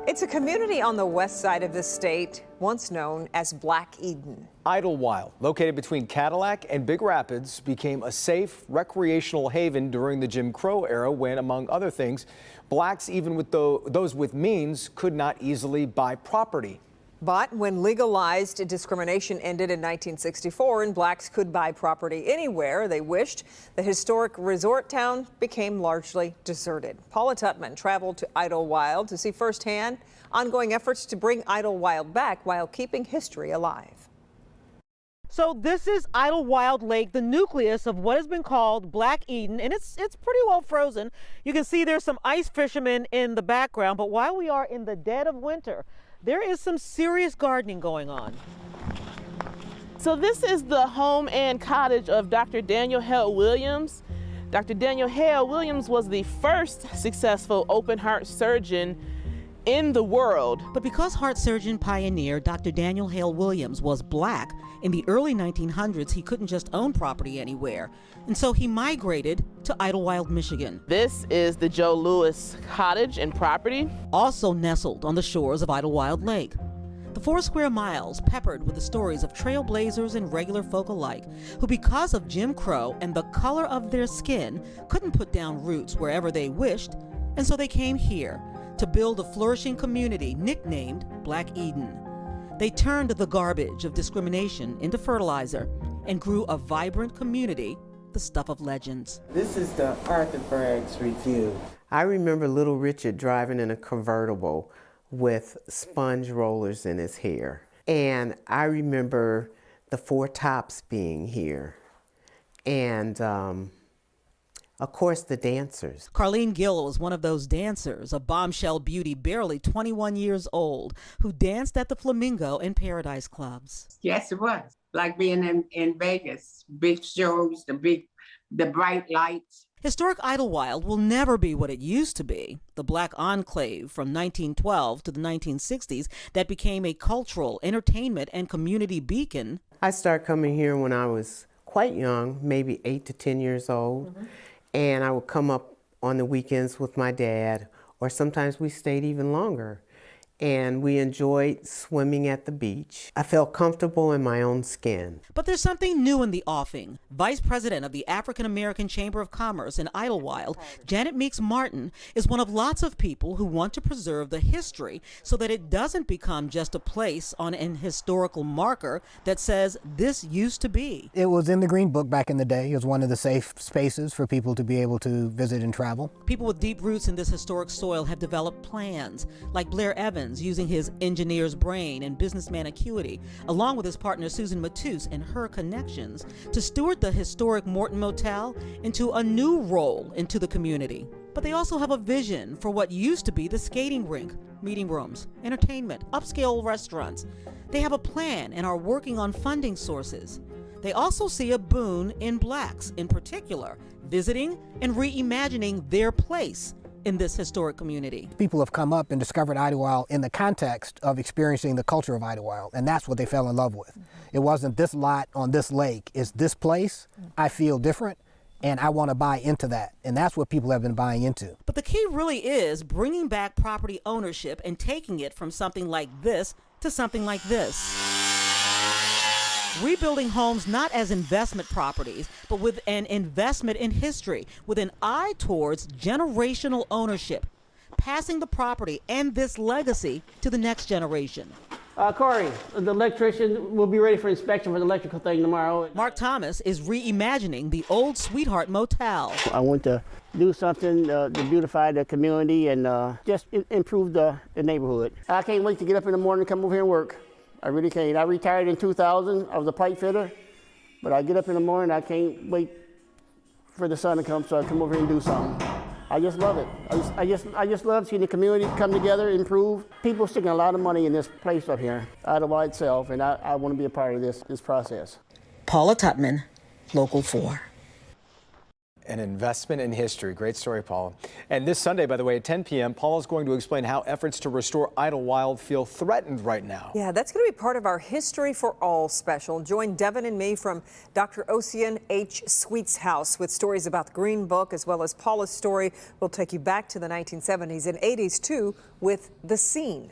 It's a community on the west side of the state, once known as Black Eden. Idlewild, located between Cadillac and Big Rapids, became a safe recreational haven during the Jim Crowe era when, among other things, blacks, even with those with means, could not easily buy property. But when legalized discrimination ended in 1964 and blacks could buy property anywhere they wished, the historic resort town became largely deserted. Paula Tutman traveled to Idlewild to see firsthand ongoing efforts to bring Idlewild back while keeping history alive. So this is Idlewild Lake, the nucleus of what has been called Black Eden, and it's pretty well frozen. You can see there's some ice fishermen in the background, but while we are in the dead of winter, there is some serious gardening going on. So this is the home and cottage of Dr. Daniel Hale Williams. Dr. Daniel Hale Williams was the first successful open heart surgeon in the world. But because heart surgeon pioneer Dr. Daniel Hale Williams was black, in the early 1900s he couldn't just own property anywhere, and so he migrated to Idlewild, Michigan. This is the Joe Lewis cottage and property. Also nestled on the shores of Idlewild Lake. The 4 square miles peppered with the stories of trailblazers and regular folk alike who, because of Jim Crowe and the color of their skin, couldn't put down roots wherever they wished, and so they came here to build a flourishing community nicknamed Black Eden. They turned the garbage of discrimination into fertilizer and grew a vibrant community, the stuff of legends. This is the Arthur Bragg's Review. I remember little Richard driving in a convertible with sponge rollers in his hair. And I remember the 4 Tops being here. And of course, the dancers. Carlene Gill was one of those dancers, a bombshell beauty barely 21 years old, who danced at the Flamingo and Paradise clubs. Yes, it was. Like being in Vegas, big shows, the bright lights. Historic Idlewild will never be what it used to be, the black enclave from 1912 to the 1960s that became a cultural, entertainment, and community beacon. I started coming here when I was quite young, maybe 8 to 10 years old. And I would come up on the weekends with my dad, or sometimes we stayed even longer. And we enjoyed swimming at the beach. I felt comfortable in my own skin. But there's something new in the offing. Vice President of the African American Chamber of Commerce in Idlewild, Janet Meeks Martin, is one of lots of people who want to preserve the history so that it doesn't become just a place on an historical marker that says this used to be. It was in the Green Book back in the day. It was one of the safe spaces for people to be able to visit and travel. People with deep roots in this historic soil have developed plans, like Blair Evans, using his engineer's brain and businessman acuity, along with his partner Susan Matus and her connections, to steward the historic Morton Motel into a new role into the community. But they also have a vision for what used to be the skating rink, meeting rooms, entertainment, upscale restaurants. They have a plan and are working on funding sources. They also see a boon in blacks, in particular, visiting and reimagining their place in this historic community. People have come up and discovered Idlewild in the context of experiencing the culture of Idlewild, and that's what they fell in love with. It wasn't this lot on this lake, it's this place. I feel different, and I want to buy into that, and that's what people have been buying into. But the key really is bringing back property ownership and taking it from something like this to something like this. Rebuilding homes not as investment properties, but with an investment in history, with an eye towards generational ownership, passing the property and this legacy to the next generation. Corey, the electrician will be ready for inspection for the electrical thing tomorrow. Mark Thomas is reimagining the old Sweetheart Motel. I want to do something to beautify the community and just improve the neighborhood. I can't wait to get up in the morning and come over here and work. I really can't. I retired in 2000. I was a pipe fitter, but I get up in the morning. I can't wait for the sun to come, so I come over here and do something. I just love it. I just love seeing the community come together, improve. People sticking a lot of money in this place up here, Idlewild itself, and I want to be a part of this process. Paula Tutman, Local 4. An investment in history. Great story, Paula. And this Sunday, by the way, at 10 p.m., Paula's going to explain how efforts to restore Idlewild feel threatened right now. Yeah, that's going to be part of our History for All special. Join Devin and me from Dr. Ocean H. Sweet's house with stories about the Green Book, as well as Paula's story. We'll take you back to the 1970s and 80s, too, with The Scene.